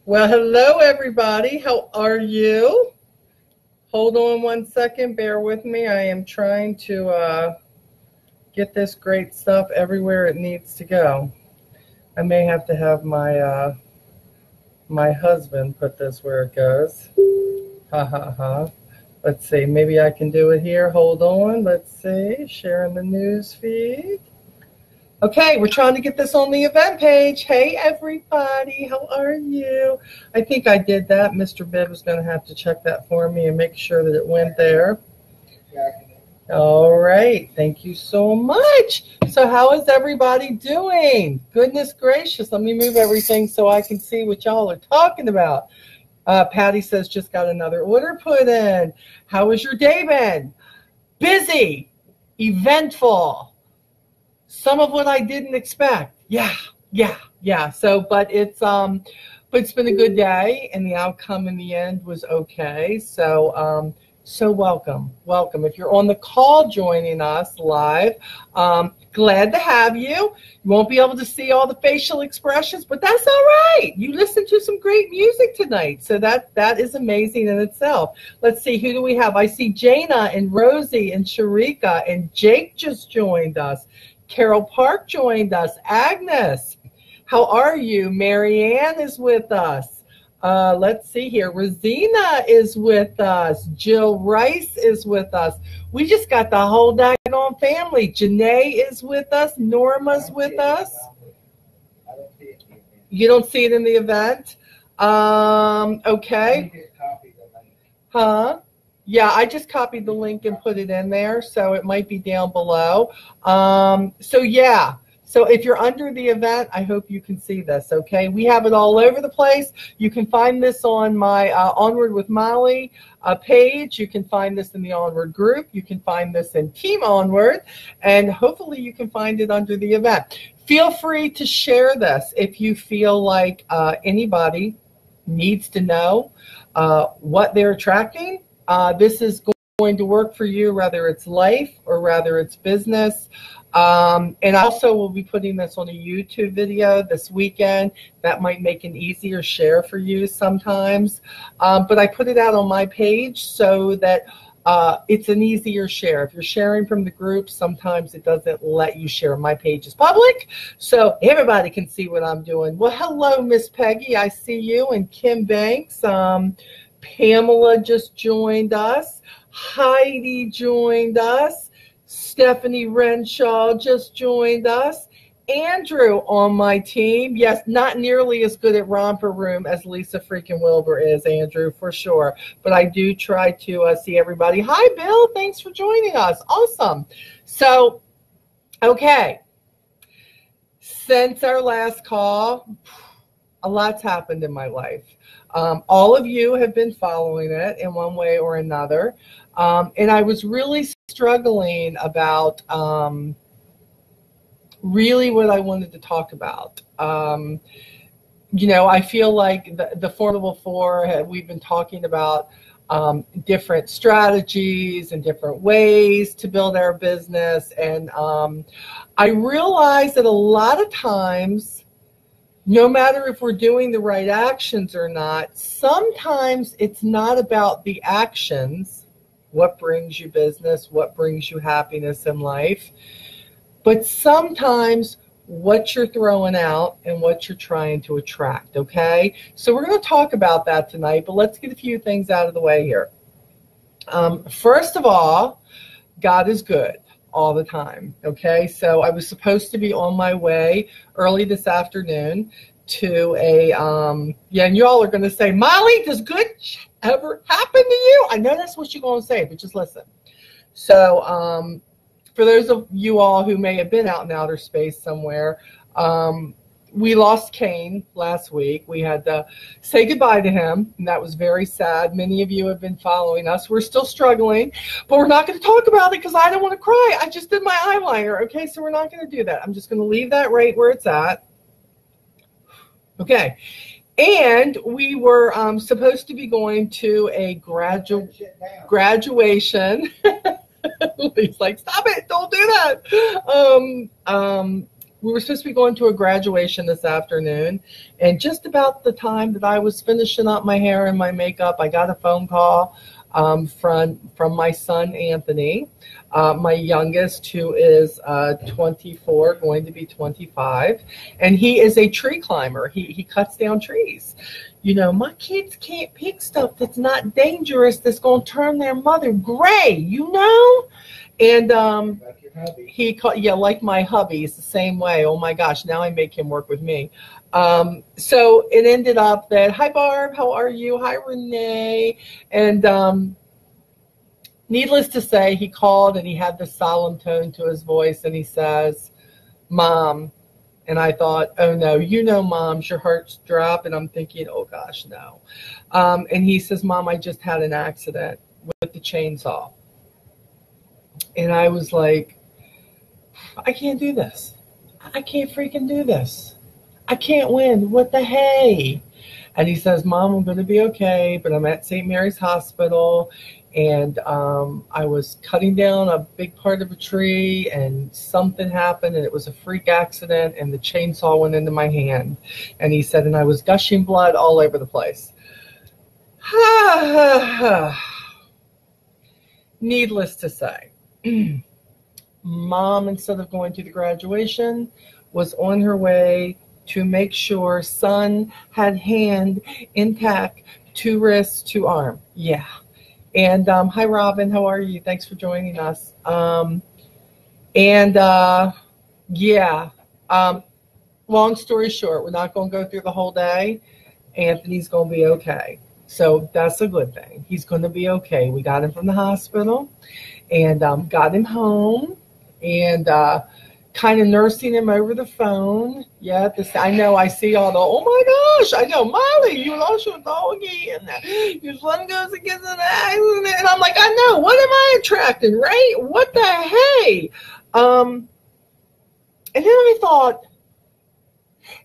Well, hello, everybody. How are you? Hold on one second. Bear with me. I am trying to get this great stuff everywhere it needs to go. I may have to have my husband put this where it goes. Ha, ha, ha. Let's see. Maybe I can do it here. Hold on. Let's see. Sharing the news feed. Okay, we're trying to get this on the event page. Hey, everybody, how are you? I think I did that. Mr. Bibb is going to have to check that for me and make sure that it went there. All right, thank you so much. So how is everybody doing? Goodness gracious, let me move everything so I can see what y'all are talking about. Patty says, just got another order put in. How has your day been? Busy, eventful. Some of what I didn't expect. Yeah. So, but it's been a good day, and the outcome in the end was okay. So, so welcome. If you're on the call joining us live, glad to have you. You won't be able to see all the facial expressions, but that's all right. You listened to some great music tonight, so that is amazing in itself. Let's see, who do we have? I see Jana and Rosie and Sharika, and Jake just joined us. Carol Park joined us. Agnes, how are you? Marianne is with us. Let's see here. Rosina is with us. Jill Rice is with us. We just got the whole daggone family. Janae is with us. Norma's with us. You don't see it in the event? Okay. Huh? Yeah, I just copied the link and put it in there, so it might be down below. So if you're under the event, I hope you can see this, okay? We have it all over the place. You can find this on my Onward with Molly page. You can find this in the Onward group. You can find this in Team Onward, and hopefully you can find it under the event. Feel free to share this if you feel like anybody needs to know what they're attracting. This is going to work for you, whether it's life or whether it's business. And also we'll be putting this on a YouTube video this weekend. That might make an easier share for you sometimes. But I put it out on my page so that it's an easier share. If you're sharing from the group, sometimes it doesn't let you share. My page is public, so everybody can see what I'm doing. Well, hello, Miss Peggy. I see you. And Kim Banks. Pamela just joined us. Heidi joined us. Stephanie Renshaw just joined us. Andrew on my team. Yes, not nearly as good at Romper Room as Lisa freaking Wilbur is, Andrew, for sure. But I do try to see everybody. Hi, Bill. Thanks for joining us. Awesome. So, okay. Since our last call, a lot's happened in my life. All of you have been following it in one way or another. And I was really struggling about really what I wanted to talk about. I feel like the Formidable Four, we've been talking about different strategies and different ways to build our business. And I realized that a lot of times, no matter if we're doing the right actions or not, sometimes it's not about the actions, what brings you business, what brings you happiness in life, but sometimes what you're throwing out and what you're trying to attract, okay? So we're going to talk about that tonight, but let's get a few things out of the way here. First of all, God is good all the time, okay? So I was supposed to be on my way early this afternoon to a, and y'all are going to say, Molly, does good ever happen to you? I know that's what you're going to say, but just listen. So for those of you all who may have been out in outer space somewhere, we lost Kane last week. We had to say goodbye to him, and that was very sad. Many of you have been following us. We're still struggling, but we're not going to talk about it because I don't want to cry. I just did my eyeliner, okay? So we're not going to do that. I'm just going to leave that right where it's at. Okay. And we were supposed to be going to a graduation. He's like, stop it. Don't do that. we were supposed to be going to a graduation this afternoon, and just about the time that I was finishing up my hair and my makeup, I got a phone call from my son Anthony, my youngest, who is 24, going to be 25, and he is a tree climber. He cuts down trees. You know, my kids can't pick stuff that's not dangerous, that's going to turn their mother gray, you know? And Like your hubby. he called, yeah, like my hubby. It's the same way. Oh my gosh, now I make him work with me. So it ended up that, hi Barb, how are you? Hi Renee. And needless to say, he called and he had this solemn tone to his voice, and he says, Mom. And I thought, oh no, you know, Moms, your heart's drop. And I'm thinking, oh gosh, no. And he says, Mom, I just had an accident with the chainsaw. And I was like, I can't do this. I can't freaking do this. I can't win. What the hey? And he says, Mom, I'm going to be okay, but I'm at St. Mary's Hospital, and I was cutting down a big part of a tree, and something happened, and it was a freak accident, and the chainsaw went into my hand. And he said, and I was gushing blood all over the place. Needless to say, Mom, instead of going to the graduation, was on her way to make sure son had hand intact, 2 wrists, 2 arm. Yeah. And hi, Robin. How are you? Thanks for joining us. Yeah. Long story short, we're not going to go through the whole day. Anthony's going to be okay. So that's a good thing. He's going to be okay. We got him from the hospital and got him home, and kind of nursing him over the phone. Yeah, I know, I see all the, oh my gosh, I know, Molly, you lost your doggy, and your son goes and gets in an accident. And I'm like, I know, what am I attracting, right? What the hey? And then I thought,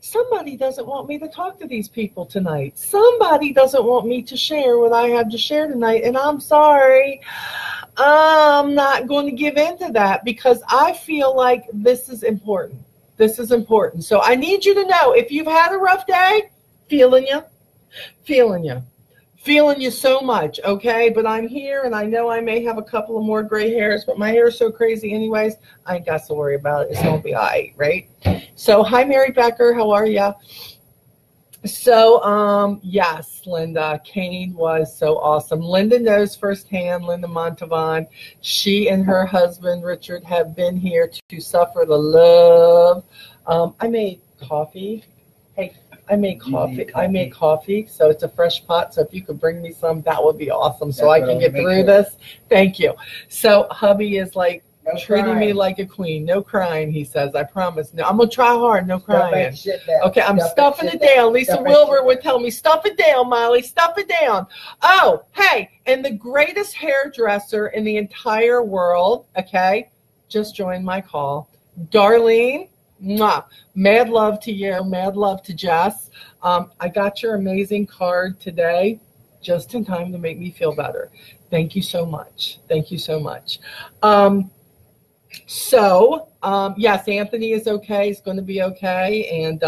somebody doesn't want me to talk to these people tonight. Somebody doesn't want me to share what I have to share tonight. And I'm sorry. I'm not going to give in to that, because I feel like this is important. This is important. So I need you to know, if you've had a rough day, feeling you so much, okay? But I'm here, and I know I may have a couple of more gray hairs, but my hair is so crazy anyways, I ain't got to worry about it. It's going to be all right, right? So hi, Mary Becker. How are you? So, yes, Linda, Kane was so awesome. Linda knows firsthand, Linda Montavon. She and her husband, Richard, have been here to suffer the love. I made coffee. Hey, I made coffee. So it's a fresh pot. So if you could bring me some, that would be awesome. So I can get through this. Thank you. So hubby is like, treating me like a queen. No crying, he says. I promise. No, I'm going to try hard. No crying. Okay, I'm stuffing it down. Lisa Wilbur would tell me, stuff it down, Molly. Stuff it down. Oh, hey, and the greatest hairdresser in the entire world, okay, just joined my call. Darlene, mwah, mad love to you. Mad love to Jess. I got your amazing card today, just in time to make me feel better. Thank you so much. Thank you so much. Yes, Anthony is okay. He's going to be okay. And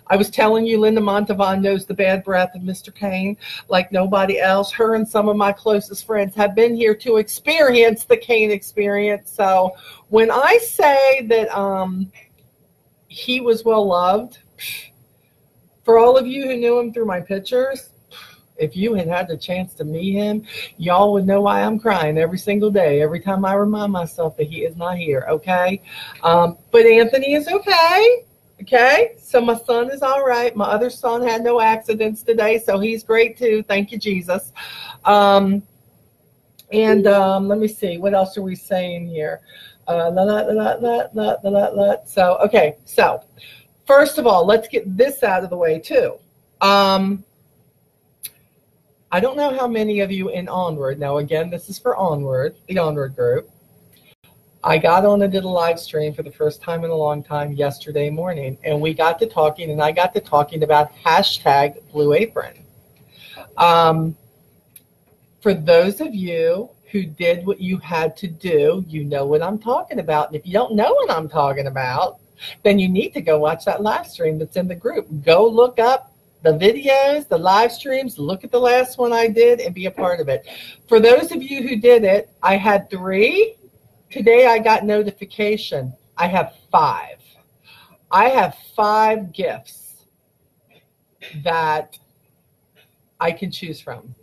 I was telling you, Linda Montavon knows the bad breath of Mr. Kane like nobody else. Her and some of my closest friends have been here to experience the Kane experience. So when I say that he was well loved, for all of you who knew him through my pictures, if you had had the chance to meet him, y'all would know why I'm crying every single day, every time I remind myself that he is not here, okay? But Anthony is okay, okay? So my son is all right. My other son had no accidents today, so he's great too. Thank you, Jesus. Let me see. What else are we saying here? So, okay. So, first of all, let's get this out of the way too. I don't know how many of you in Onward. Now, again, this is for Onward, the Onward group. I got on and did a live stream for the first time in a long time yesterday morning, and we got to talking, and I got to talking about hashtag Blue Apron. For those of you who did what you had to do, you know what I'm talking about. And if you don't know what I'm talking about, then you need to go watch that live stream that's in the group. Go look up the videos, the live streams, look at the last one I did and be a part of it. For those of you who did it, I had 3. Today I got notification. I have 5. I have 5 gifts that I can choose from.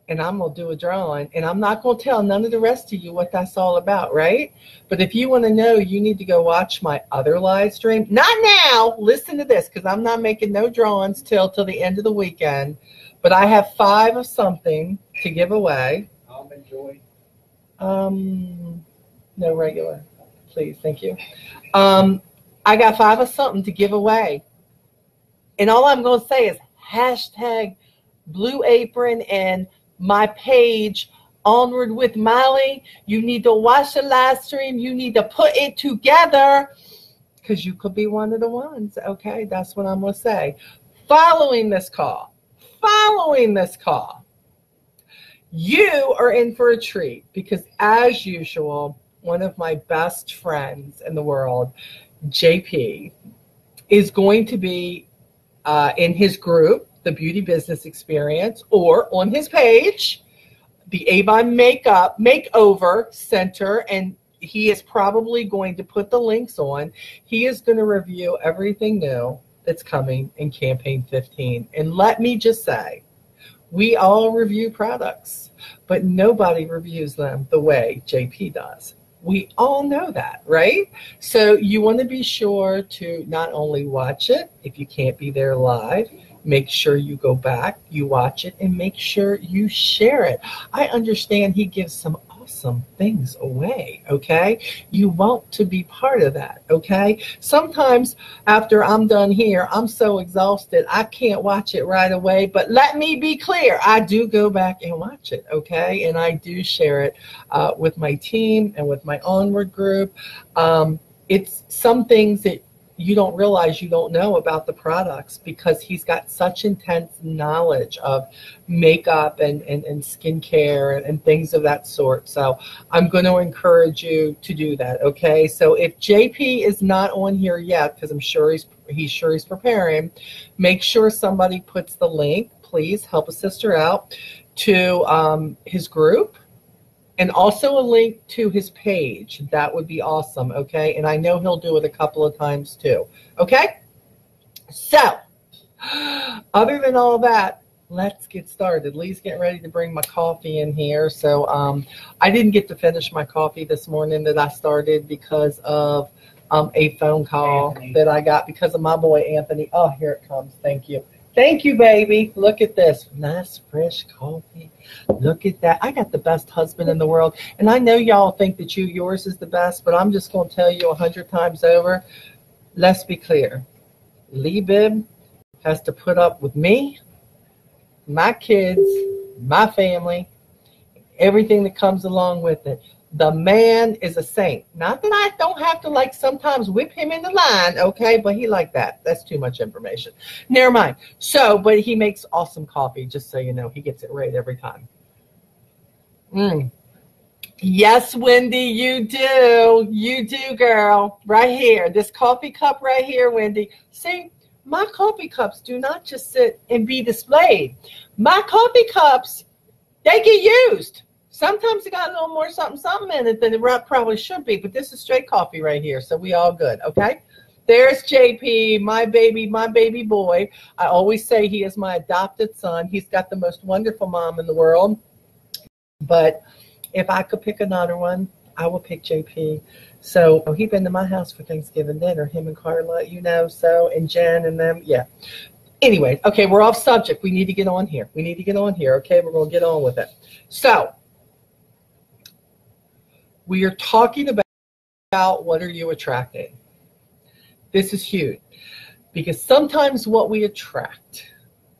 And I'm going to do a drawing. And I'm not going to tell none of the rest of you what that's all about, right? But if you want to know, you need to go watch my other live stream. Not now. Listen to this, because I'm not making no drawings till the end of the weekend. But I have 5 of something to give away. Almond Joy. No regular. Please, thank you. I got 5 of something to give away. And all I'm going to say is hashtag Blue Apron and my page, Onward with Molly. You need to watch the live stream. You need to put it together because you could be one of the ones. Okay, that's what I'm going to say. Following this call, you are in for a treat because, as usual, one of my best friends in the world, JP, is going to be in his group, the Beauty Business Experience, or on his page, the Avon Makeup Makeover Center, and he is probably going to put the links on. He is going to review everything new that's coming in Campaign 15. And let me just say, we all review products, but nobody reviews them the way JP does. We all know that, right? So you want to be sure to not only watch it, if you can't be there live, make sure you go back, you watch it, and make sure you share it. I understand he gives some awesome things away, okay? You want to be part of that, okay? Sometimes after I'm done here, I'm so exhausted, I can't watch it right away. But let me be clear, I do go back and watch it, okay? And I do share it with my team and with my Onward group. It's some things that you don't realize you don't know about the products because he's got such intense knowledge of makeup and skincare and things of that sort. So I'm going to encourage you to do that, okay? So if JP is not on here yet, because I'm sure he's preparing, make sure somebody puts the link, please help a sister out, to his group. And also a link to his page. That would be awesome, okay? And I know he'll do it a couple of times too, okay? So, other than all that, let's get started. Lee's getting ready to bring my coffee in here. So, I didn't get to finish my coffee this morning that I started because of a phone call that I got because of my boy Anthony. Oh, here it comes. Thank you. Thank you, baby. Look at this. Nice, fresh coffee. Look at that. I got the best husband in the world. And I know y'all think that yours is the best, but I'm just going to tell you 100 times over. Let's be clear. Lee Bibb has to put up with me, my kids, my family, everything that comes along with it. The man is a saint. Not that I don't have to sometimes whip him in the line, okay? But he like that. That's too much information. Never mind. So, but he makes awesome coffee, just so you know. He gets it right every time. Yes, Wendy, you do. You do, girl. Right here. This coffee cup right here, Wendy. See, my coffee cups do not just sit and be displayed. My coffee cups, they get used. Sometimes it got a little more something in it than it probably should be, but this is straight coffee right here, so we all good, okay? There's JP, my baby boy. I always say he is my adopted son. He's got the most wonderful mom in the world, but if I could pick another one, I will pick JP. So he's been to my house for Thanksgiving dinner, him and Carla, and Jen and them, yeah. Anyway, okay, we're off subject. We need to get on here. Okay? We're going to get on with it. So, we are talking about what are you attracting. This is huge because sometimes what we attract,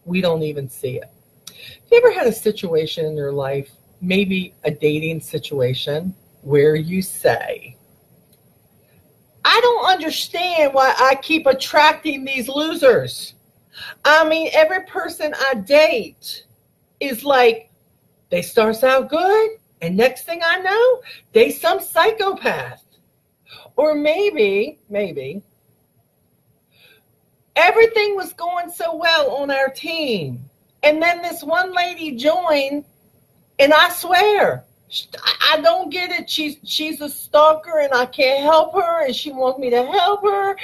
we don't even see it. Have you ever had a situation in your life, maybe a dating situation, where you say, I don't understand why I keep attracting these losers. I mean, every person I date is like, they starts out good, and next thing I know, they some psychopath. Or maybe everything was going so well on our team. And then this one lady joined, and I swear, I don't get it. She's a stalker, and I can't help her, and she wants me to help her.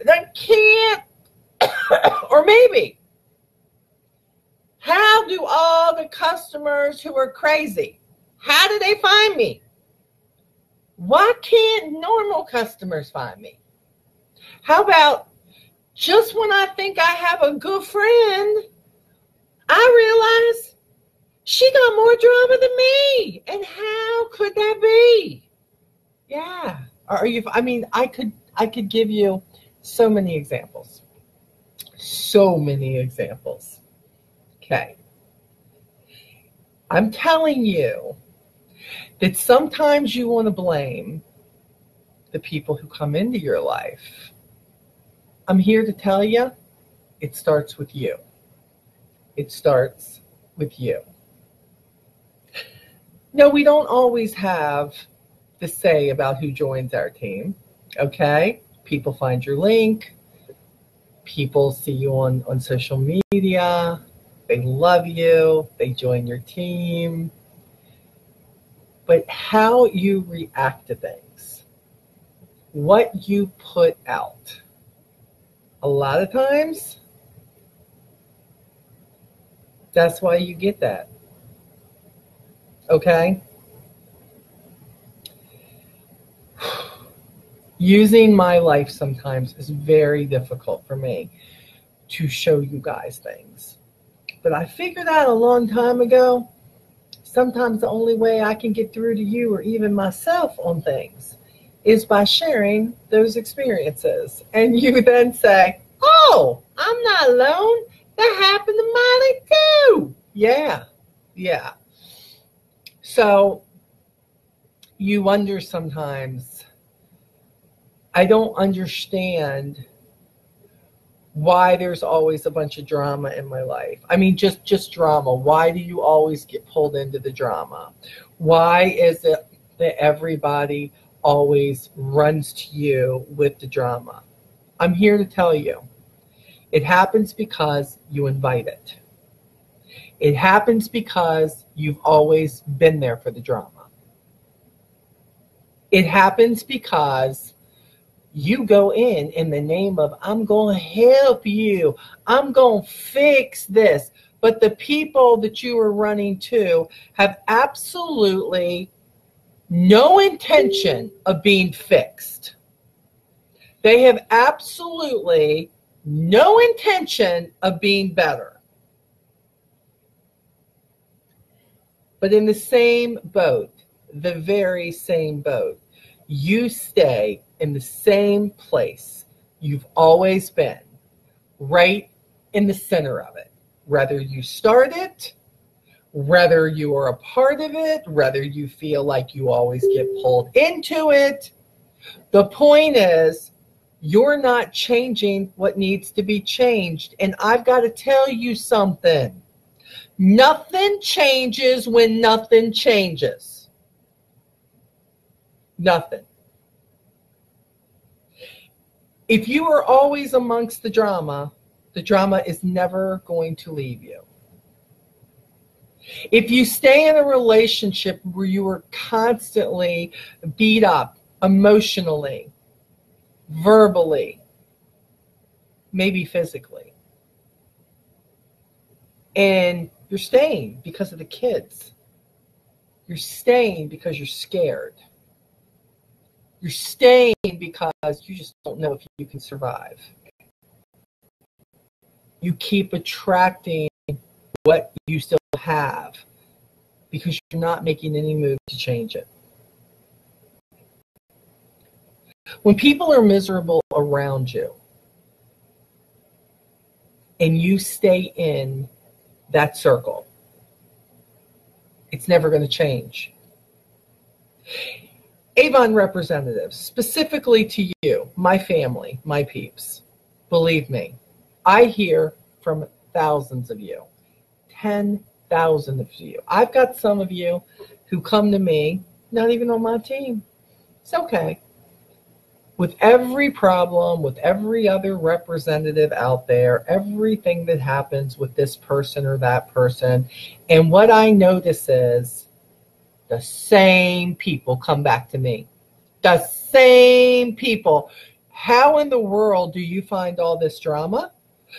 I can't. Or maybe, how do all the customers who are crazy, how do they find me? Why can't normal customers find me? How about just when I think I have a good friend, I realize she got more drama than me. And how could that be? Yeah. I could give you so many examples. So many examples. Okay. I'm telling you that sometimes you want to blame the people who come into your life. I'm here to tell you, it starts with you. It starts with you. No, we don't always have the say about who joins our team, okay? People find your link. People see you on social media. They love you. They join your team. But how you react to things, what you put out, a lot of times, that's why you get that. Okay? Using my life sometimes is very difficult for me to show you guys things. But I figured out a long time ago, sometimes the only way I can get through to you or even myself on things is by sharing those experiences. And you then say, oh, I'm not alone. That happened to Molly too. Yeah. So you wonder sometimes, I don't understand why there's always a bunch of drama in my life. I mean, just drama. Why do you always get pulled into the drama? Why is it that everybody always runs to you with the drama? I'm here to tell you, it happens because you invite it. It happens because you've always been there for the drama. It happens because you go in the name of, I'm going to help you. I'm going to fix this. But the people that you are running to have absolutely no intention of being fixed. They have absolutely no intention of being better. But in the same boat, the very same boat, you stay in the same place you've always been, right in the center of it. Whether you start it, whether you are a part of it, whether you feel like you always get pulled into it, the point is, you're not changing what needs to be changed. And I've got to tell you something. Nothing changes when nothing changes. Nothing. If you are always amongst the drama is never going to leave you. If you stay in a relationship where you are constantly beat up emotionally, verbally, maybe physically, and you're staying because of the kids, you're staying because you're scared, you're staying because you just don't know if you can survive. You keep attracting what you still have because you're not making any move to change it. When people are miserable around you and you stay in that circle, it's never going to change. Avon representatives, specifically to you, my family, my peeps, believe me, I hear from thousands of you, 10,000 of you. I've got some of you who come to me, not even on my team. It's okay. with every problem, with every other representative out there, everything that happens with this person or that person. And what I notice is the same people come back to me. The same people. How in the world do you find all this drama?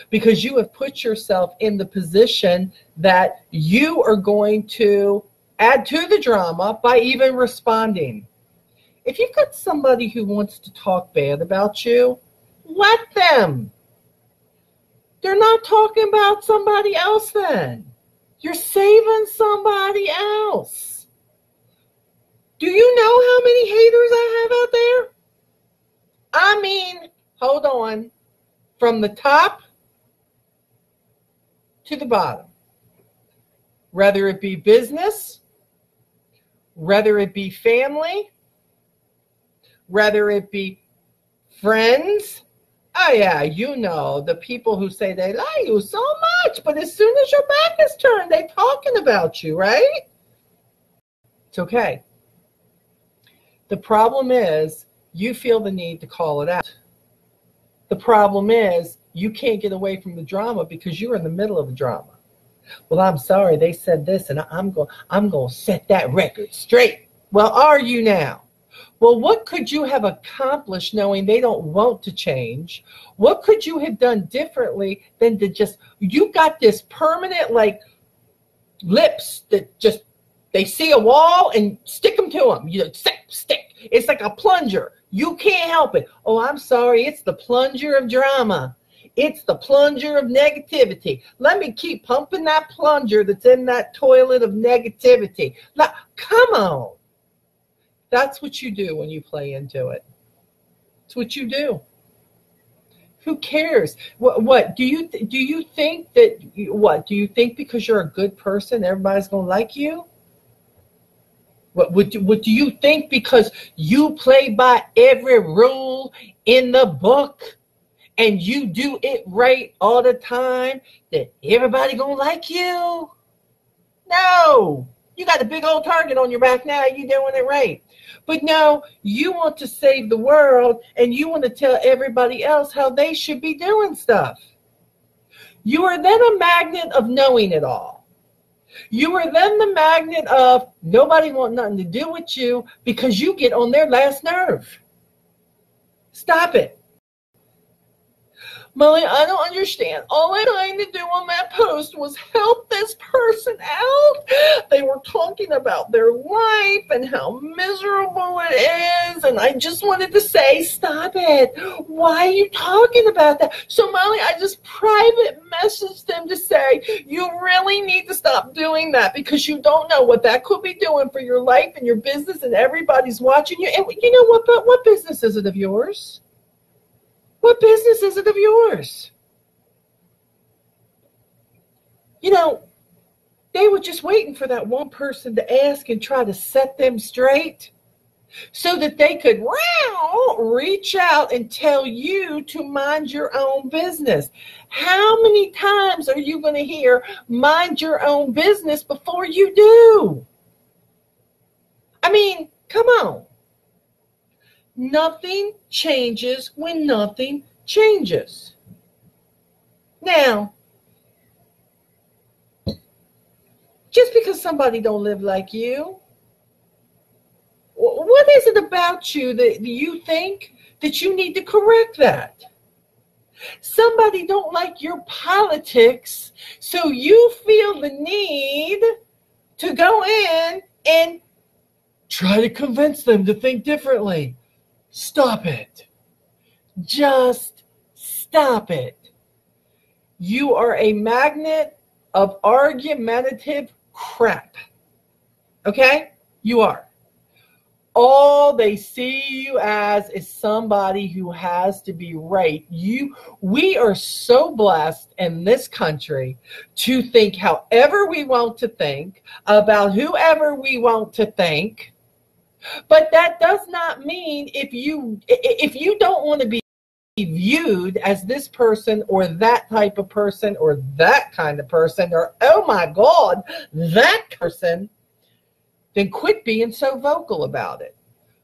Because you have put yourself in the position that you are going to add to the drama by even responding. If you've got somebody who wants to talk bad about you, let them. They're not talking about somebody else then. You're saving somebody else. Do you know how many haters I have out there? I mean, hold on. From the top to the bottom. Whether it be business, whether it be family, whether it be friends. Oh yeah, you know, the people who say they like you so much, but as soon as your back is turned, they're talking about you, right? It's okay. The problem is you feel the need to call it out. The problem is you can't get away from the drama because you're in the middle of the drama. Well, I'm sorry, they said this, and I'm going to set that record straight. Well, are you now? Well, what could you have accomplished knowing they don't want to change? What could you have done differently than to just, you got this permanent like lips that just, they see a wall and stick them to them. You know, stick. It's like a plunger. You can't help it. Oh, I'm sorry. It's the plunger of drama. It's the plunger of negativity. Let me keep pumping that plunger that's in that toilet of negativity. Now, come on. That's what you do when you play into it. It's what you do. Who cares? What do you think that? What do you think? Because you're a good person, everybody's gonna like you? What do you think? Because you play by every rule in the book and you do it right all the time, that everybody gonna like you? No. You got a big old target on your back now. You doing it right. But no, you want to save the world and you want to tell everybody else how they should be doing stuff. You are then a magnet of knowing it all. You are then the magnet of nobody want nothing to do with you because you get on their last nerve. Stop it. Molly, I don't understand. All I'm trying to do on that post was help this person out. They were talking about their life and how miserable it is. And I just wanted to say, stop it. Why are you talking about that? So, Molly, I just private messaged them to say, you really need to stop doing that because you don't know what that could be doing for your life and your business and everybody's watching you. And you know what? But what business is it of yours? What business is it of yours? You know, they were just waiting for that one person to ask and try to set them straight so that they could reach out and tell you to mind your own business. How many times are you going to hear mind your own business before you do? I mean, come on. Nothing changes when nothing changes. Now, just because somebody don't live like you, what is it about you that you think that you need to correct that? Somebody don't like your politics, so you feel the need to go in and try to convince them to think differently. Stop it. Just stop it. You are a magnet of argumentative crap. Okay? You are. All they see you as is somebody who has to be right. We are so blessed in this country to think however we want to think about whoever we want to think. But that does not mean if you don't want to be viewed as this person or that type of person or that kind of person or, oh my God, that person, then quit being so vocal about it.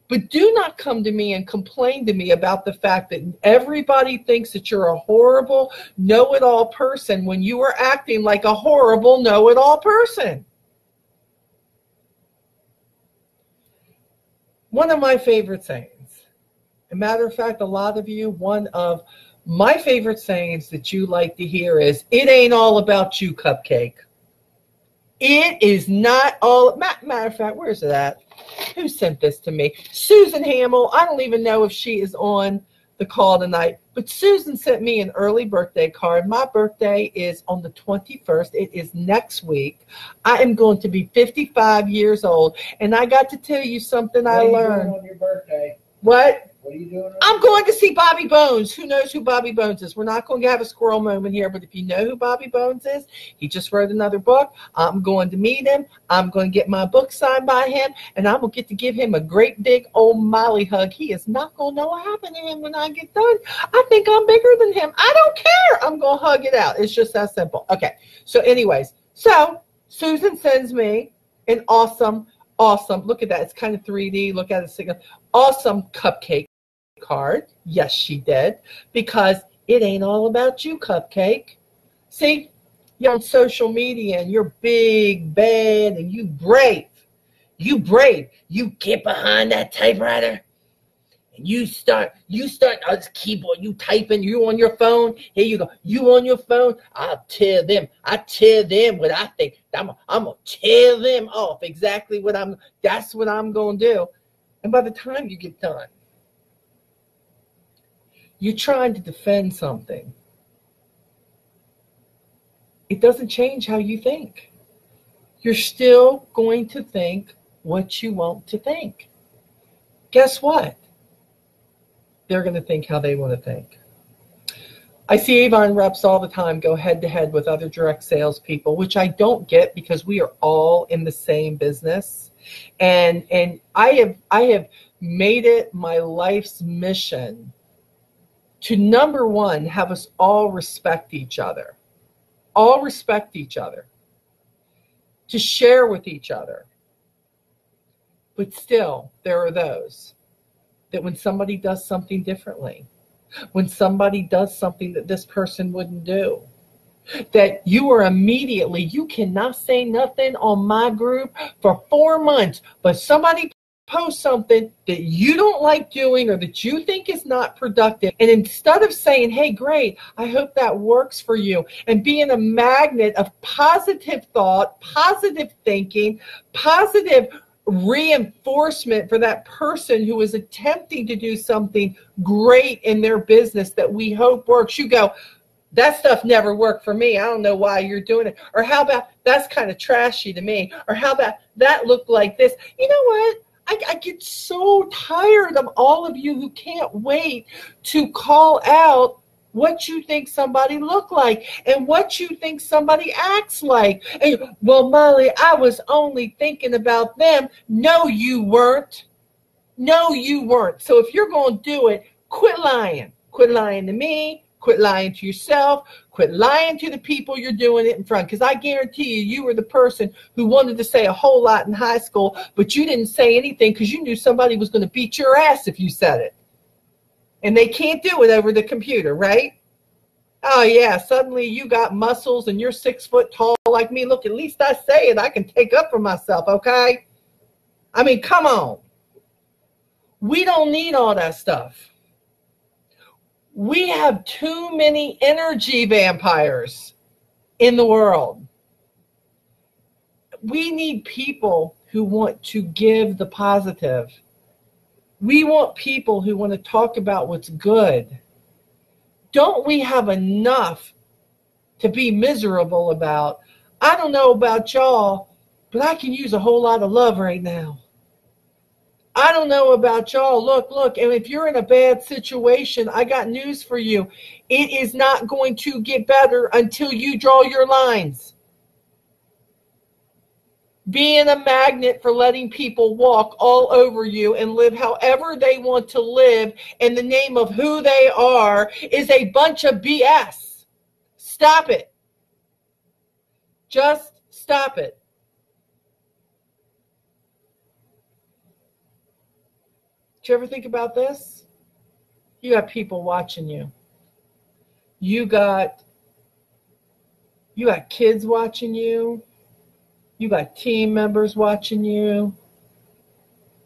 But do not come to me and complain to me about the fact that everybody thinks that you're a horrible know-it-all person when you are acting like a horrible know-it-all person. One of my favorite sayings, a matter of fact, a lot of you, one of my favorite sayings that you like to hear is, it ain't all about you, Cupcake. It is not all, matter of fact, where's it at? Who sent this to me? Susan Hamill. I don't even know if she is on the call tonight, but Susan sent me an early birthday card. My birthday is on the 21st. It is next week. I am going to be 55 years old, and I got to tell you something I learned. What are you doing on your birthday? What? What are you doing? I'm going to see Bobby Bones. Who knows who Bobby Bones is? We're not going to have a squirrel moment here, but if you know who Bobby Bones is, he just wrote another book. I'm going to meet him. I'm going to get my book signed by him, and I'm going to get to give him a great big old Molly hug. He is not going to know what happened to him when I get done. I think I'm bigger than him. I don't care. I'm going to hug it out. It's just that simple. Okay. So anyways, so Susan sends me an awesome, look at that. It's kind of 3D. Look at it. Awesome cupcake card. Yes, she did. Because it ain't all about you, Cupcake. See, you're on social media and you're big, bad, and you brave. You brave. You get behind that typewriter and you start on this keyboard, you typing, you on your phone. Here you go. You on your phone. I'll tell them. I tell them what I think. I'm gonna tell them off exactly that's what I'm gonna do. And by the time you get done, you're trying to defend something. It doesn't change how you think. You're still going to think what you want to think. Guess what? They're going to think how they want to think. I see Avon reps all the time go head to head with other direct salespeople, which I don't get because we are all in the same business. And I have made it my life's mission to, number one, have us all respect each other. All respect each other. To share with each other. But still, there are those that when somebody does something differently, when somebody does something that this person wouldn't do, that you are immediately, you cannot say nothing on my group for 4 months, but somebody post something that you don't like doing or that you think is not productive, and instead of saying, hey, great, I hope that works for you, and being a magnet of positive thought, positive thinking, positive reinforcement for that person who is attempting to do something great in their business that we hope works, you go, that stuff never worked for me. I don't know why you're doing it. Or how about, that's kind of trashy to me. Or how about, that looked like this. You know what? I get so tired of all of you who can't wait to call out what you think somebody look like and what you think somebody acts like. And, well, Molly, I was only thinking about them. No, you weren't. No, you weren't. So if you're going to do it, quit lying. Quit lying to me. Quit lying to yourself. Quit lying to the people you're doing it in front. Because I guarantee you were the person who wanted to say a whole lot in high school, but you didn't say anything because you knew somebody was going to beat your ass if you said it. And they can't do it over the computer, right? Oh, yeah, suddenly you got muscles and you're 6 foot tall like me. Look, at least I say it. I can take up for myself, okay? I mean, come on. We don't need all that stuff. We have too many energy vampires in the world. We need people who want to give the positive. We want people who want to talk about what's good. Don't we have enough to be miserable about? I don't know about y'all, but I can use a whole lot of love right now. I don't know about y'all. Look, and if you're in a bad situation, I got news for you. It is not going to get better until you draw your lines. Being a magnet for letting people walk all over you and live however they want to live in the name of who they are is a bunch of BS. Stop it. Just stop it. Do you ever think about this? You got people watching you. You got kids watching you. You got team members watching you.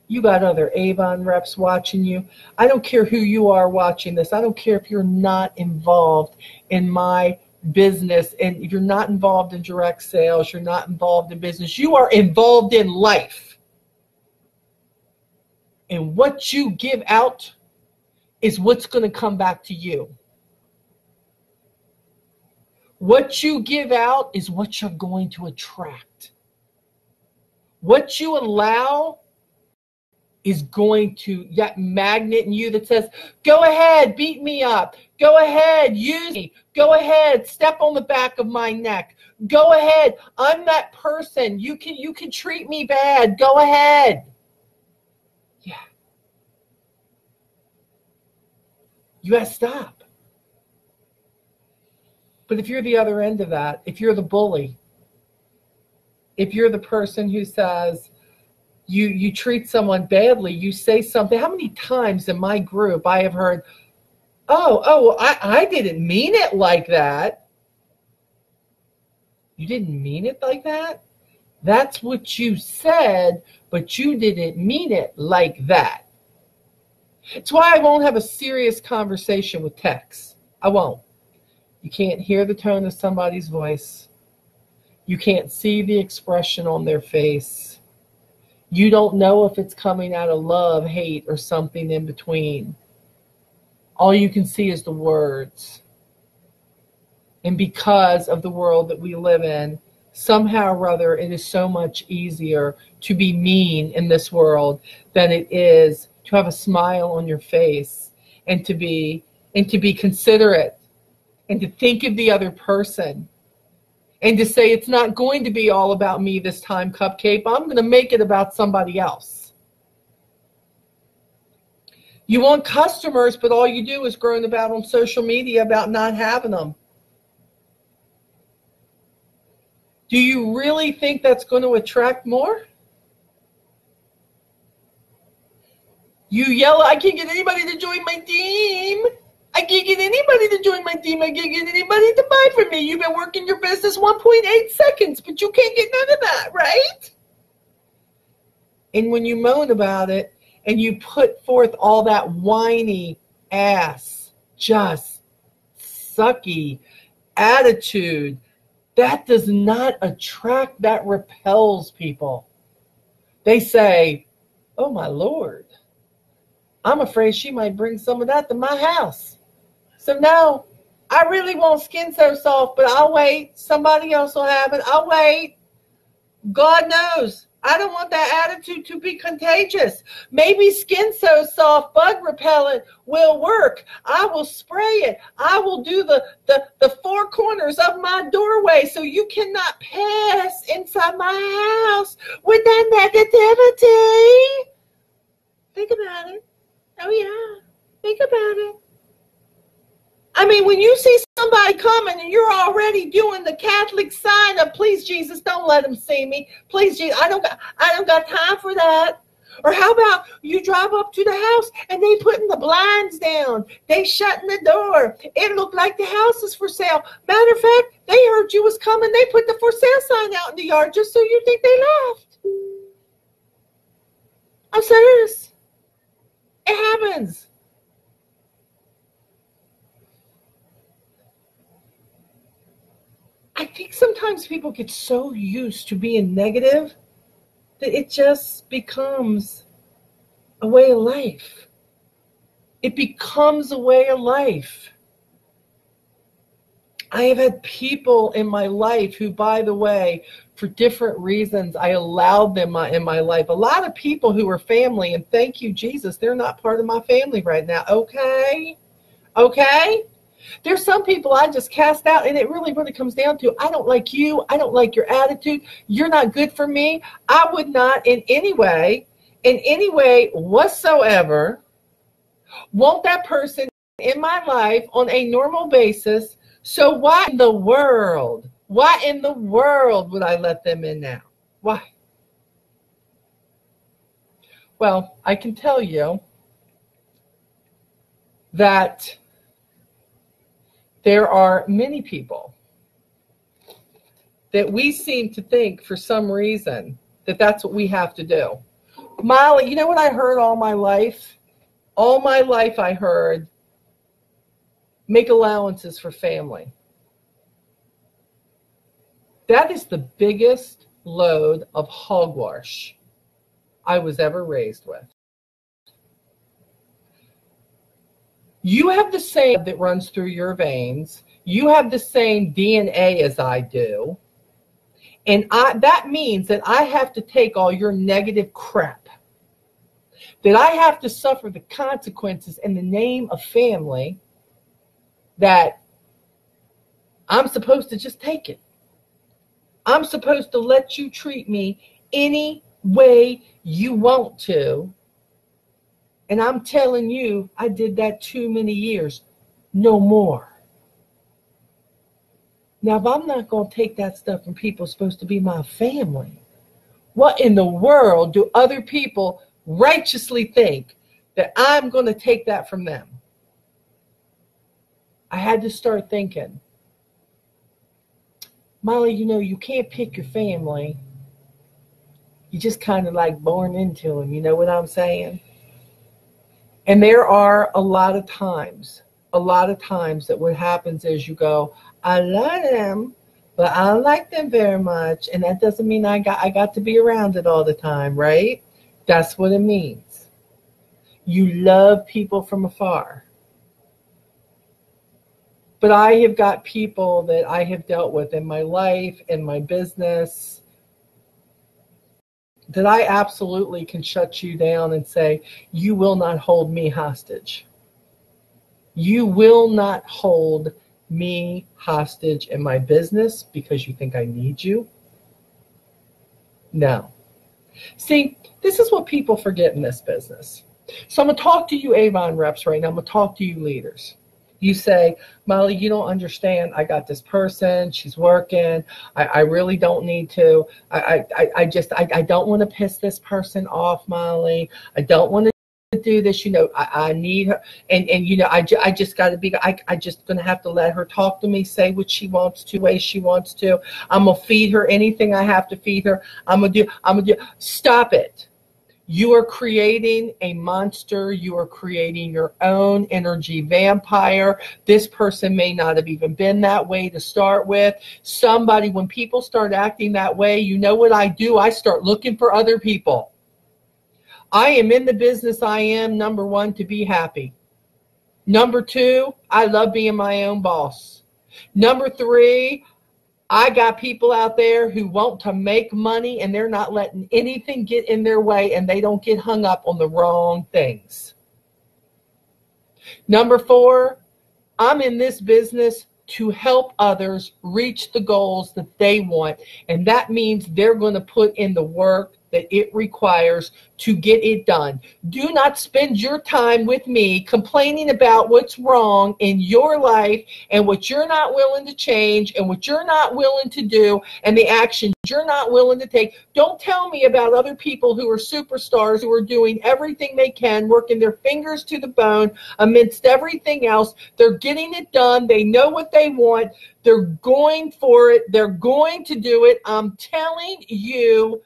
You got other Avon reps watching you. I don't care who you are watching this. I don't care if you're not involved in my business, and if you're not involved in direct sales, you're not involved in business. You are involved in life. And what you give out is what's going to come back to you. What you give out is what you're going to attract. What you allow is going to, that magnet in you that says, go ahead, beat me up. Go ahead, use me. Go ahead, step on the back of my neck. Go ahead, I'm that person. You can treat me bad. Go ahead. Yeah. You got to stop. But if you're the other end of that, if you're the bully, if you're the person who says, you treat someone badly, you say something. How many times in my group I have heard, I didn't mean it like that. You didn't mean it like that? That's what you said, but you didn't mean it like that. It's why I won't have a serious conversation with texts. I won't. You can't hear the tone of somebody's voice. You can't see the expression on their face. You don't know if it's coming out of love, hate, or something in between. All you can see is the words. And because of the world that we live in, somehow or other, it is so much easier to be mean in this world than it is to have a smile on your face and to be considerate and to think of the other person. And to say, it's not going to be all about me this time, Cupcake. I'm going to make it about somebody else. You want customers, but all you do is groan about on social media about not having them. Do you really think that's going to attract more? You yell, I can't get anybody to join my team. I can't get anybody to join my team. I can't get anybody to buy from me. You've been working your business 1.8 seconds, but you can't get none of that, right? And when you moan about it and you put forth all that whiny ass, just sucky attitude, that does not attract, that repels people. They say, oh my Lord, I'm afraid she might bring some of that to my house. So no, I really want Skin So Soft, but I'll wait. Somebody else will have it. I'll wait. God knows. I don't want that attitude to be contagious. Maybe Skin So Soft bug repellent will work. I will spray it. I will do the four corners of my doorway so you cannot pass inside my house with that negativity. Think about it. Oh yeah. Think about it. I mean, when you see somebody coming and you're already doing the Catholic sign of, please, Jesus, don't let them see me. Please, Jesus, I don't got time for that. Or how about you drive up to the house and they putting the blinds down. They shutting the door. It looked like the house is for sale. Matter of fact, they heard you was coming. They put the for sale sign out in the yard just so you think they left. I'm serious. It happens. I think sometimes people get so used to being negative that it just becomes a way of life. It becomes a way of life. I have had people in my life who, by the way, for different reasons, I allowed them in my life. A lot of people who are family, and thank you, Jesus, they're not part of my family right now. Okay? Okay? There's some people I just cast out, and it really comes down to, I don't like you. I don't like your attitude. You're not good for me. I would not in any way whatsoever want that person in my life on a normal basis. So why in the world would I let them in now? Why? Well, I can tell you that there are many people that we seem to think for some reason that that's what we have to do. Molly, you know what I heard all my life? All my life I heard, make allowances for family. That is the biggest load of hogwash I was ever raised with. You have the same that runs through your veins. You have the same DNA as I do. And that means that I have to take all your negative crap, that I have to suffer the consequences in the name of family, that I'm supposed to just take it. I'm supposed to let you treat me any way you want to. And I'm telling you, I did that too many years. No more. Now, if I'm not going to take that stuff from people who's supposed to be my family, what in the world do other people righteously think that I'm going to take that from them? I had to start thinking, Molly, you know, you can't pick your family. You just kind of like born into them. You know what I'm saying? And there are a lot of times that what happens is you go, I love them, but I don't like them very much. And that doesn't mean I got to be around it all the time, right? That's what it means. You love people from afar. But I have got people that I have dealt with in my life, in my business, that I absolutely can shut you down and say, you will not hold me hostage. You will not hold me hostage in my business because you think I need you. No. See, this is what people forget in this business. So I'm going to talk to you Avon reps right now. I'm going to talk to you leaders. You say, Molly, you don't understand. I got this person. She's working. I really don't need to. I don't want to piss this person off, Molly. I don't want to do this. You know, I need her. And you know, I just got to be, I just going to have to let her talk to me, say what she wants to, way she wants to. I'm going to feed her anything I have to feed her. I'm going to do. Stop it. You are creating a monster. You are creating your own energy vampire. This person may not have even been that way to start with. Somebody, when people start acting that way, you know what I do? I start looking for other people. I am in the business I am, number one, to be happy. Number two, I love being my own boss. Number three, I got people out there who want to make money and they're not letting anything get in their way and they don't get hung up on the wrong things. Number four, I'm in this business to help others reach the goals that they want. And that means they're going to put in the work that it requires to get it done. Do not spend your time with me complaining about what's wrong in your life and what you're not willing to change and what you're not willing to do and the actions you're not willing to take. Don't tell me about other people who are superstars who are doing everything they can, working their fingers to the bone amidst everything else. They're getting it done. They know what they want. They're going for it. They're going to do it. I'm telling you,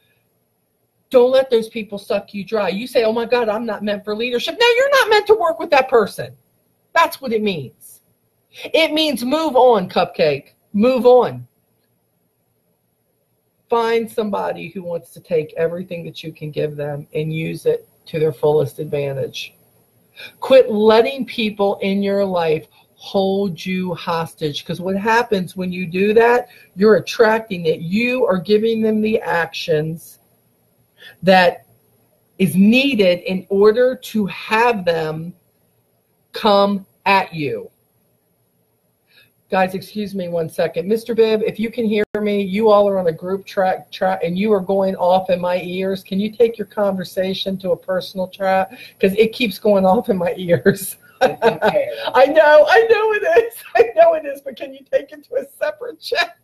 don't let those people suck you dry. You say, oh my God, I'm not meant for leadership. No, you're not meant to work with that person. That's what it means. It means move on, Cupcake. Move on. Find somebody who wants to take everything that you can give them and use it to their fullest advantage. Quit letting people in your life hold you hostage, because what happens when you do that, you're attracting it. You are giving them the actions that is needed in order to have them come at you. Guys, excuse me 1 second. Mr. Bibb, if you can hear me, you all are on a group track and you are going off in my ears. Can you take your conversation to a personal chat? Because it keeps going off in my ears. I know it is. I know it is, but can you take it to a separate chat?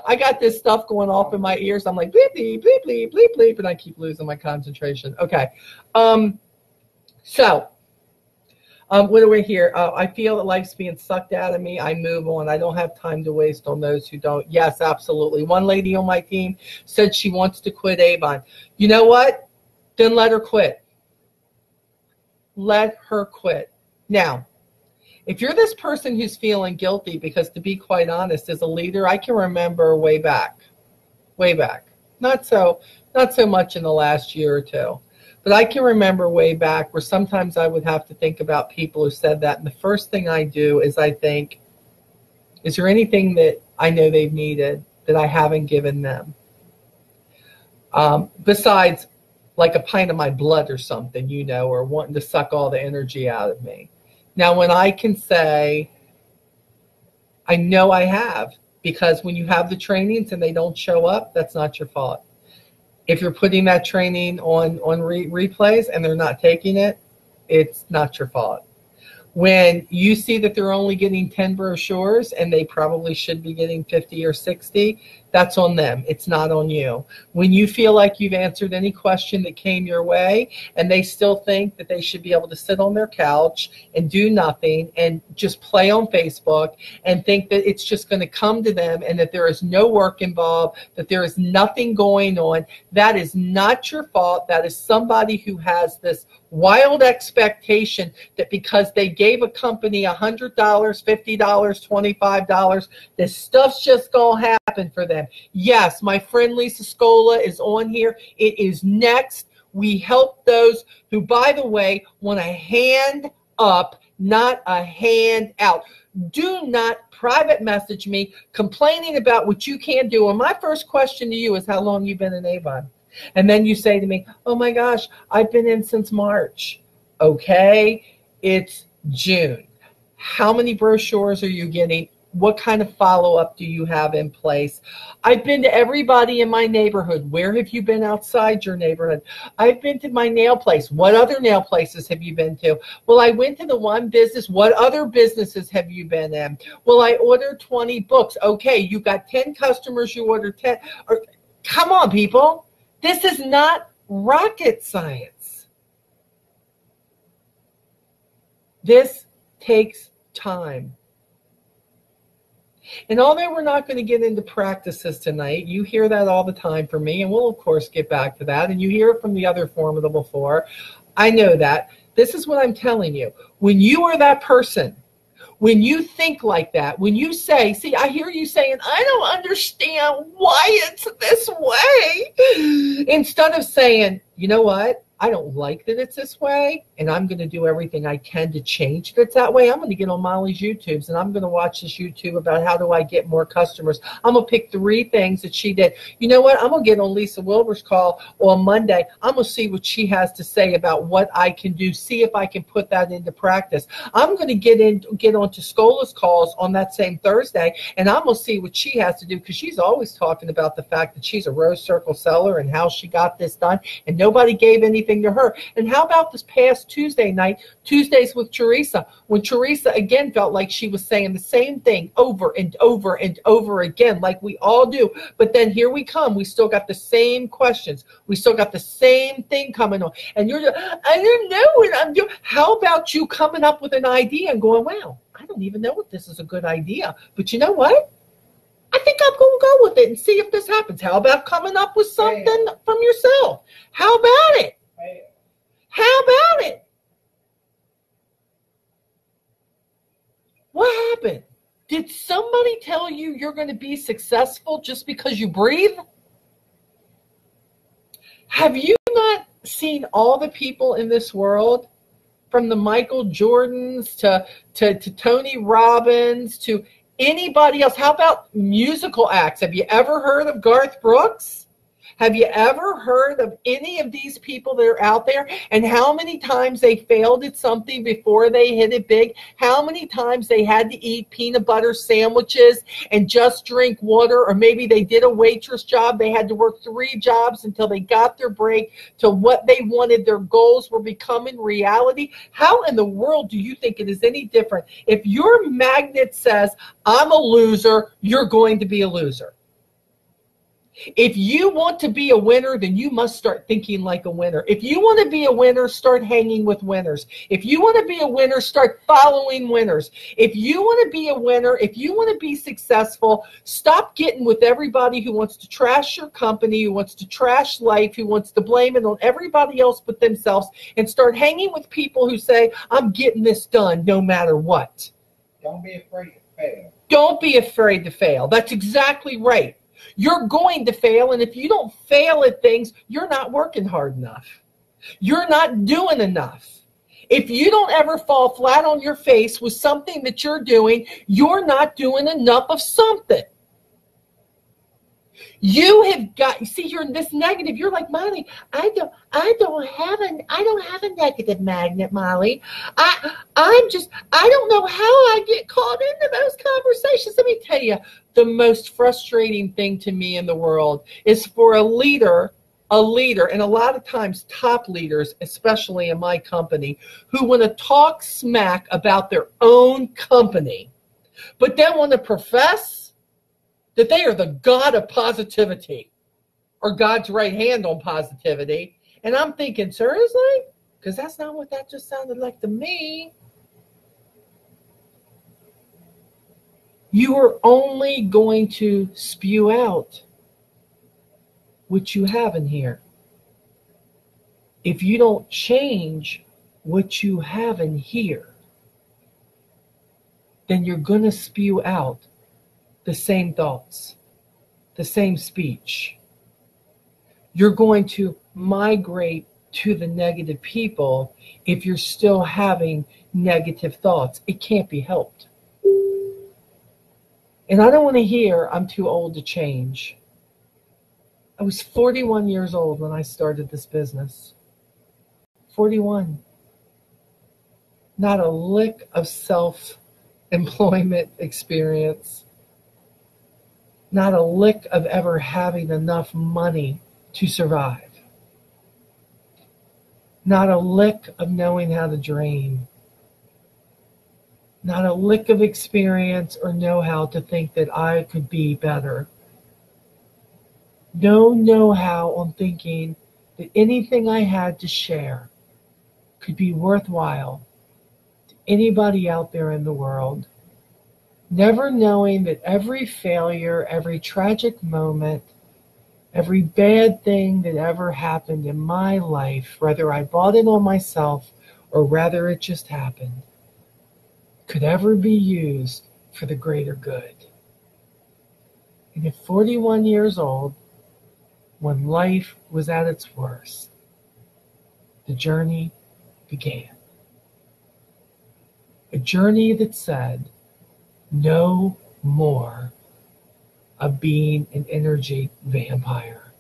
I got this stuff going off in my ears. I'm like, bleep, bleep, bleep, bleep, bleep, bleep, and I keep losing my concentration. Okay. So What do we hear? I feel that life's being sucked out of me. I move on. I don't have time to waste on those who don't. Yes, absolutely. One lady on my team said she wants to quit Avon. You know what? Then let her quit. Let her quit. Now, if you're this person who's feeling guilty, because to be quite honest, as a leader, I can remember way back, not so much in the last year or two, but I can remember way back where sometimes I would have to think about people who said that. And the first thing I do is I think, is there anything that I know they've needed that I haven't given them? Besides like a pint of my blood or something, or wanting to suck all the energy out of me. Now, when I can say, I know I have, because when you have the trainings and they don't show up, that's not your fault. If you're putting that training on replays and they're not taking it, it's not your fault. When you see that they're only getting 10 brochures and they probably should be getting 50 or 60, that's on them. It's not on you. When you feel like you've answered any question that came your way and they still think that they should be able to sit on their couch and do nothing and just play on Facebook and think that it's just going to come to them and that there is no work involved, that there is nothing going on, that is not your fault. That is somebody who has this wild expectation that because they gave a company $100, $50, $25, this stuff's just going to happen for them. Yes, my friend Lisa Scola is on here. It is next. We help those who, by the way, want a hand up, not a hand out. Do not private message me complaining about what you can't do. And my first question to you is how long you've been in Avon. And then you say to me, oh my gosh, I've been in since March. Okay, it's June. How many brochures are you getting? What kind of follow-up do you have in place? I've been to everybody in my neighborhood. Where have you been outside your neighborhood? I've been to my nail place. What other nail places have you been to? Well, I went to the one business. What other businesses have you been in? Well, I ordered 20 books. Okay, you got 10 customers. You ordered 10. Come on, people. This is not rocket science. This takes time. And although we're not going to get into practices tonight, you hear that all the time from me, and we'll, of course, get back to that. And you hear it from the other Formidable Four. I know that. This is what I'm telling you. When you are that person, when you think like that, when you say, see, I hear you saying, I don't understand why it's this way. Instead of saying, you know what? I don't like that it's this way, and I'm going to do everything I can to change it that way. I'm going to get on Molly's YouTubes, and I'm going to watch this YouTube about how do I get more customers. I'm going to pick 3 things that she did. You know what? I'm going to get on Lisa Wilbur's call on Monday. I'm going to see what she has to say about what I can do, see if I can put that into practice. I'm going to get onto Scola's calls on that same Thursday, and I'm going to see what she has to do, because she's always talking about the fact that she's a Rose Circle seller and how she got this done, and nobody gave anything to her. And how about this past Tuesday night, Tuesdays with Teresa, when Teresa again felt like she was saying the same thing over and over and over again, like we all do. But then here we come. We still got the same questions. We still got the same thing coming on. And you're just, I don't know what I'm doing. How about you coming up with an idea and going, wow, I don't even know if this is a good idea. But you know what? I think I'm going to go with it and see if this happens. How about coming up with something from yourself? How about it? How about it? What happened? Did somebody tell you you're going to be successful just because you breathe? Have you not seen all the people in this world, from the Michael Jordans to Tony Robbins to anybody else? How about musical acts? Have you ever heard of Garth Brooks? Have you ever heard of any of these people that are out there, and how many times they failed at something before they hit it big? How many times they had to eat peanut butter sandwiches and just drink water, or maybe they did a waitress job. They had to work 3 jobs until they got their break, till what they wanted, their goals were becoming reality. How in the world do you think it is any different? If your magnet says, I'm a loser, you're going to be a loser. If you want to be a winner, then you must start thinking like a winner. If you want to be a winner, start hanging with winners. If you want to be a winner, start following winners. If you want to be a winner, if you want to be successful, stop getting with everybody who wants to trash your company, who wants to trash life, who wants to blame it on everybody else but themselves, and start hanging with people who say, I'm getting this done no matter what. Don't be afraid to fail. Don't be afraid to fail. That's exactly right. You're going to fail, and if you don't fail at things, you're not working hard enough. You're not doing enough. If you don't ever fall flat on your face with something that you're doing, you're not doing enough of something. You have got, you see, you're in this negative. You're like, Molly, I don't have a negative magnet, Molly. I don't know how I get caught into those conversations. Let me tell you, the most frustrating thing to me in the world is for a leader, and a lot of times top leaders, especially in my company, who want to talk smack about their own company, but then want to profess that they are the God of positivity or God's right hand on positivity. And I'm thinking, seriously? Because that's not what that just sounded like to me. You are only going to spew out what you have in here. If you don't change what you have in here, then you're going to spew out the same thoughts, the same speech. You're going to migrate to the negative people if you're still having negative thoughts. It can't be helped. And I don't want to hear, I'm too old to change. I was 41 years old when I started this business. 41. Not a lick of self-employment experience. Not a lick of ever having enough money to survive. Not a lick of knowing how to dream. Not a lick of experience or know-how to think that I could be better. No know-how on thinking that anything I had to share could be worthwhile to anybody out there in the world. Never knowing that every failure, every tragic moment, every bad thing that ever happened in my life, whether I brought it on myself or whether it just happened, could ever be used for the greater good. And at 41 years old, when life was at its worst, the journey began. A journey that said, no more of being an energy vampire.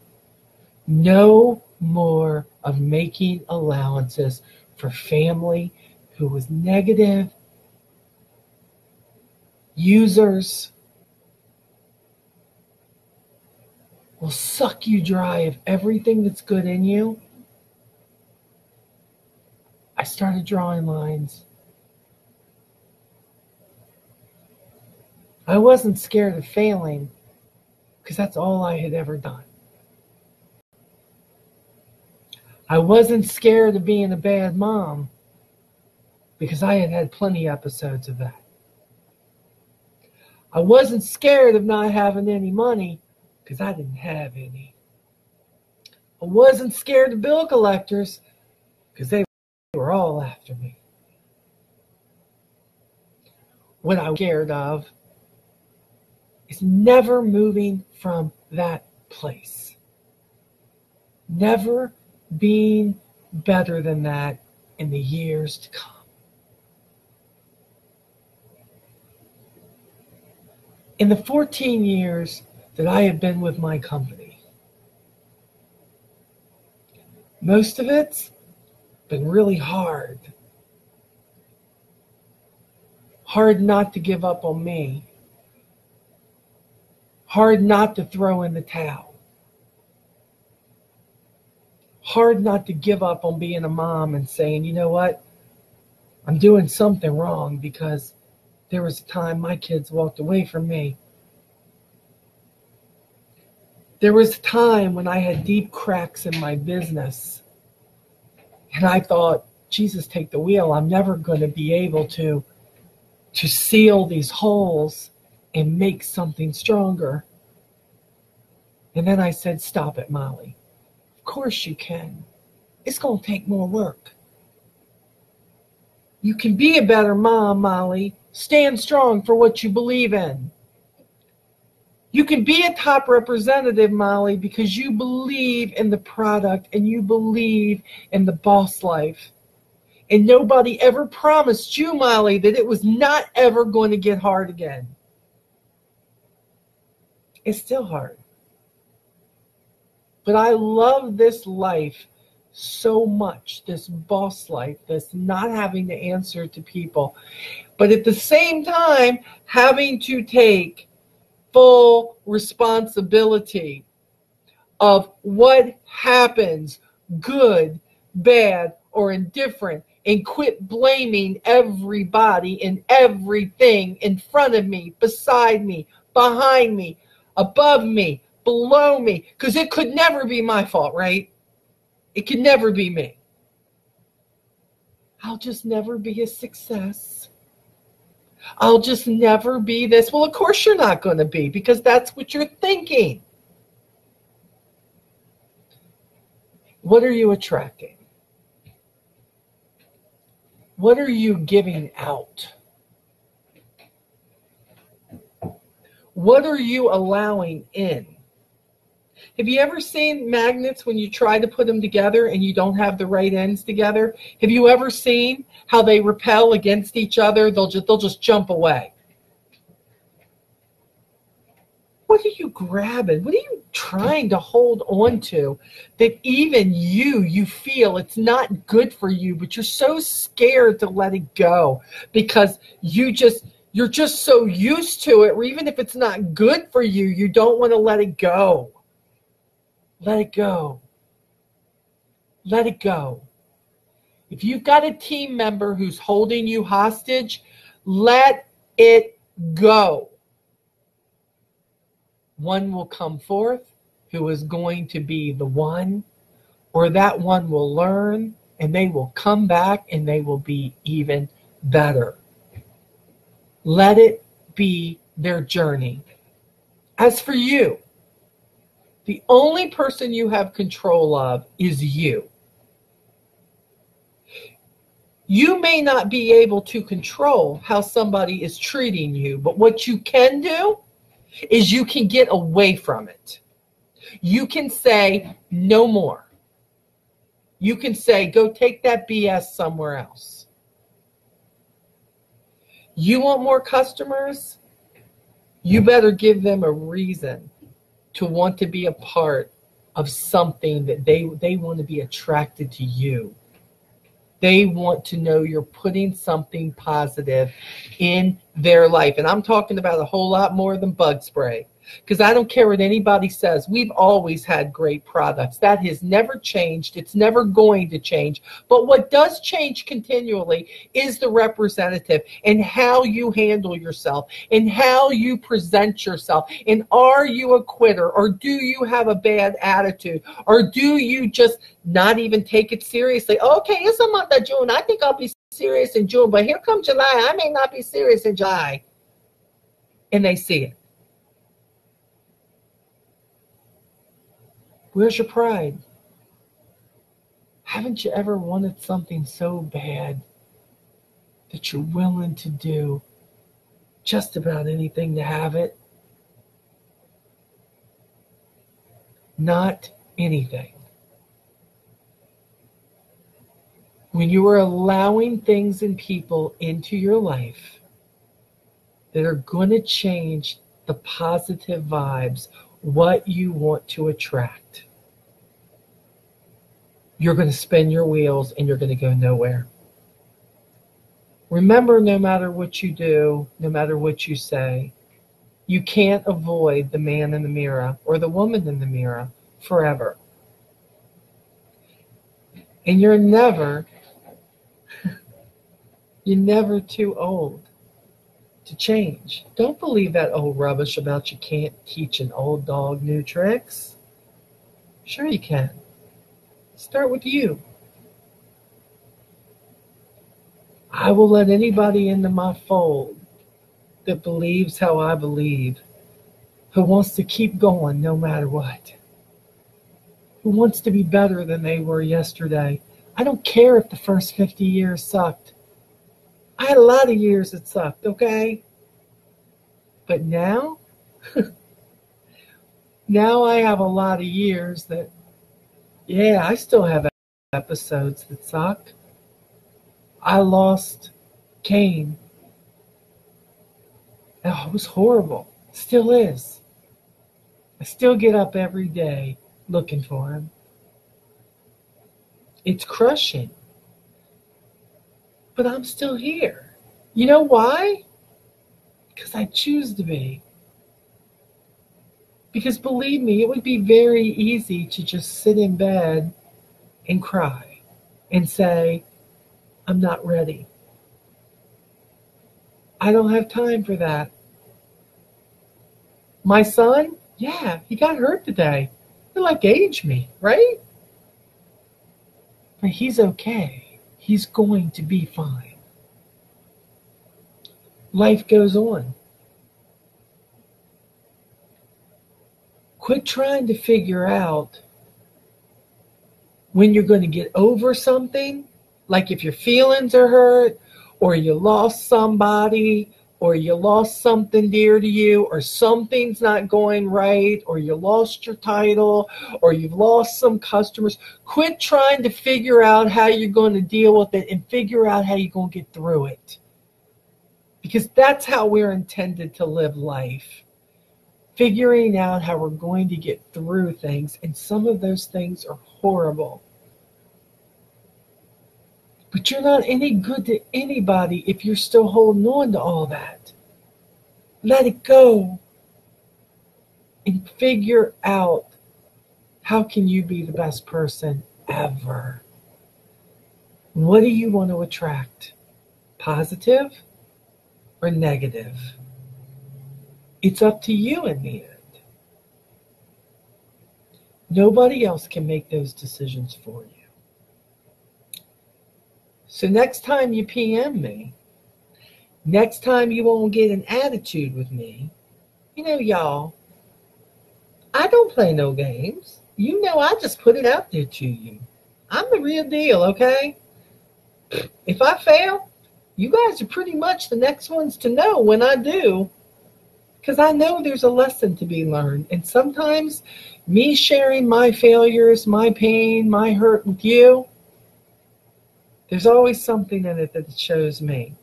No more of making allowances for family who was negative, users, will suck you dry of everything that's good in you. I started drawing lines. I wasn't scared of failing because that's all I had ever done. I wasn't scared of being a bad mom because I had had plenty episodes of that. I wasn't scared of not having any money because I didn't have any. I wasn't scared of bill collectors because they were all after me. What I was scared of is never moving from that place. Never being better than that in the years to come. In the 14 years that I have been with my company, most of it's been really hard. Hard not to give up on me. Hard not to throw in the towel. Hard not to give up on being a mom and saying, you know what? I'm doing something wrong because there was a time my kids walked away from me. There was a time when I had deep cracks in my business. And I thought, Jesus, take the wheel. I'm never going to be able to seal these holes and make something stronger. And then I said, stop it, Molly. Of course you can. It's going to take more work. You can be a better mom, Molly. Stand strong for what you believe in. You can be a top representative, Molly, because you believe in the product and you believe in the boss life. And nobody ever promised you, Molly, that it was not ever going to get hard again. It's still hard. But I love this life so much, this boss life, this not having to answer to people. But at the same time, having to take full responsibility of what happens, good, bad, or indifferent, and quit blaming everybody and everything in front of me, beside me, behind me, above me, below me, because it could never be my fault, right? It could never be me. I'll just never be a success. I'll just never be this. Well, of course you're not going to be, because that's what you're thinking. What are you attracting? What are you giving out? What are you allowing in? Have you ever seen magnets when you try to put them together and you don't have the right ends together? Have you ever seen how they repel against each other? They'll just jump away. What are you grabbing? What are you trying to hold on to that even you feel it's not good for you, but you're so scared to let it go because you're just so used to it, or even if it's not good for you, you don't want to let it go. Let it go. Let it go. If you've got a team member who's holding you hostage, let it go. One will come forth who is going to be the one, or that one will learn and they will come back and they will be even better. Let it be their journey. As for you, the only person you have control of is you. You may not be able to control how somebody is treating you, but what you can do is you can get away from it. You can say, no more. You can say, go take that BS somewhere else. You want more customers? You better give them a reason to want to be a part of something that they want to be attracted to you. They want to know you're putting something positive in their life. And I'm talking about a whole lot more than bug spray. Because I don't care what anybody says. We've always had great products. That has never changed. It's never going to change. But what does change continually is the representative and how you handle yourself and how you present yourself. And are you a quitter, or do you have a bad attitude, or do you just not even take it seriously? Okay, it's a month of June. I think I'll be serious in June, but here comes July. I may not be serious in July. And they see it. Where's your pride? Haven't you ever wanted something so bad that you're willing to do just about anything to have it? Not anything. When you are allowing things and people into your life that are going to change the positive vibes, what you want to attract, you're going to spin your wheels and you're going to go nowhere. Remember, no matter what you do, no matter what you say, you can't avoid the man in the mirror or the woman in the mirror forever. And you're never too old to change. Don't believe that old rubbish about you can't teach an old dog new tricks. Sure you can. Start with you. I will let anybody into my fold that believes how I believe, who wants to keep going no matter what, who wants to be better than they were yesterday. I don't care if the first 50 years sucked. I had a lot of years that sucked, okay? But now, now I have a lot of years that, yeah, I still have episodes that suck. I lost Kane. Oh, it was horrible. Still is. I still get up every day looking for him. It's crushing. But I'm still here. You know why? Because I choose to be. Because believe me, it would be very easy to just sit in bed and cry and say, I'm not ready. I don't have time for that. My son, yeah, he got hurt today. He like aged me, right? But he's okay. He's going to be fine. Life goes on. Quit trying to figure out when you're going to get over something, like if your feelings are hurt, or you lost somebody, or you lost something dear to you, or something's not going right, or you lost your title, or you've lost some customers. Quit trying to figure out how you're going to deal with it and figure out how you're going to get through it. Because that's how we're intended to live life. Figuring out how we're going to get through things, and some of those things are horrible. But you're not any good to anybody if you're still holding on to all that. Let it go and figure out how can you be the best person ever. What do you want to attract? Positive or negative? It's up to you in the end. Nobody else can make those decisions for you. So next time you PM me, next time you won't get an attitude with me, you know, y'all, I don't play no games. You know, I just put it out there to you. I'm the real deal, okay? If I fail, you guys are pretty much the next ones to know when I do, because I know there's a lesson to be learned. And sometimes me sharing my failures, my pain, my hurt with you, there's always something in it that shows me.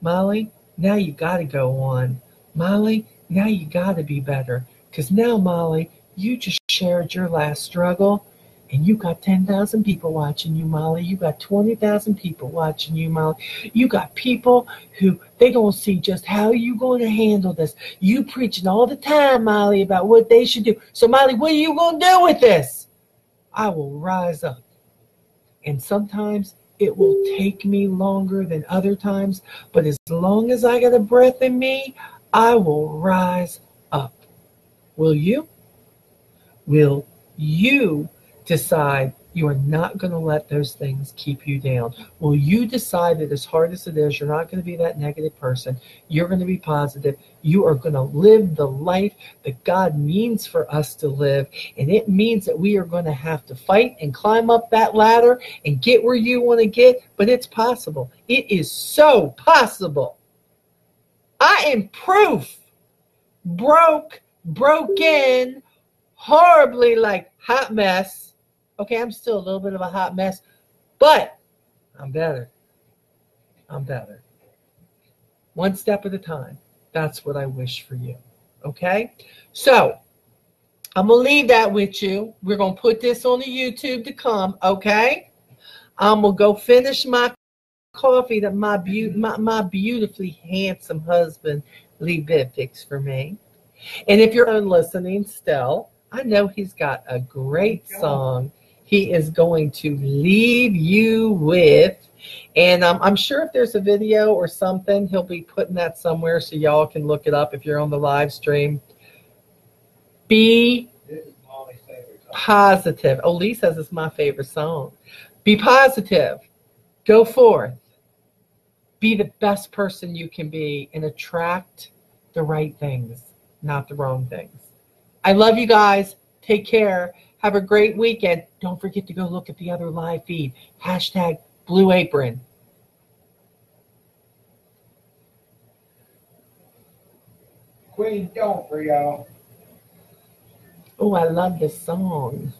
Molly, now you got to go on. Molly, now you got to be better. Because now, Molly, you just shared your last struggle, and you got 10,000 people watching you, Molly. You got 20,000 people watching you, Molly. You got people who, they going to see just how you going to handle this. You preaching all the time, Molly, about what they should do. So, Molly, what are you going to do with this? I will rise up. And sometimes it will take me longer than other times, but as long as I got a breath in me, I will rise up. Will you? Will you decide you are not going to let those things keep you down? Will you decide that as hard as it is, you're not going to be that negative person? You're going to be positive. You are going to live the life that God means for us to live. And it means that we are going to have to fight and climb up that ladder and get where you want to get. But it's possible. It is so possible. I am proof. Broken, horribly like hot mess. Okay, I'm still a little bit of a hot mess, but I'm better. I'm better. One step at a time. That's what I wish for you. Okay? So, I'm going to leave that with you. We're going to put this on the YouTube to come. Okay? I'm going to go finish my coffee that my beautifully handsome husband, Lee Bibb, fixed for me. And if you're listening still, I know he's got a great song he is going to leave you with. And I'm sure if there's a video or something, he'll be putting that somewhere so y'all can look it up if you're on the live stream. Be This is Molly's favorite song. positive. Oh, Lee says it's my favorite song. Be positive. Go forth. Be the best person you can be and attract the right things, not the wrong things. I love you guys. Take care. Have a great weekend. Don't forget to go look at the other live feed. Hashtag Blue Apron. Queen, don't for y'all. Oh, I love this song.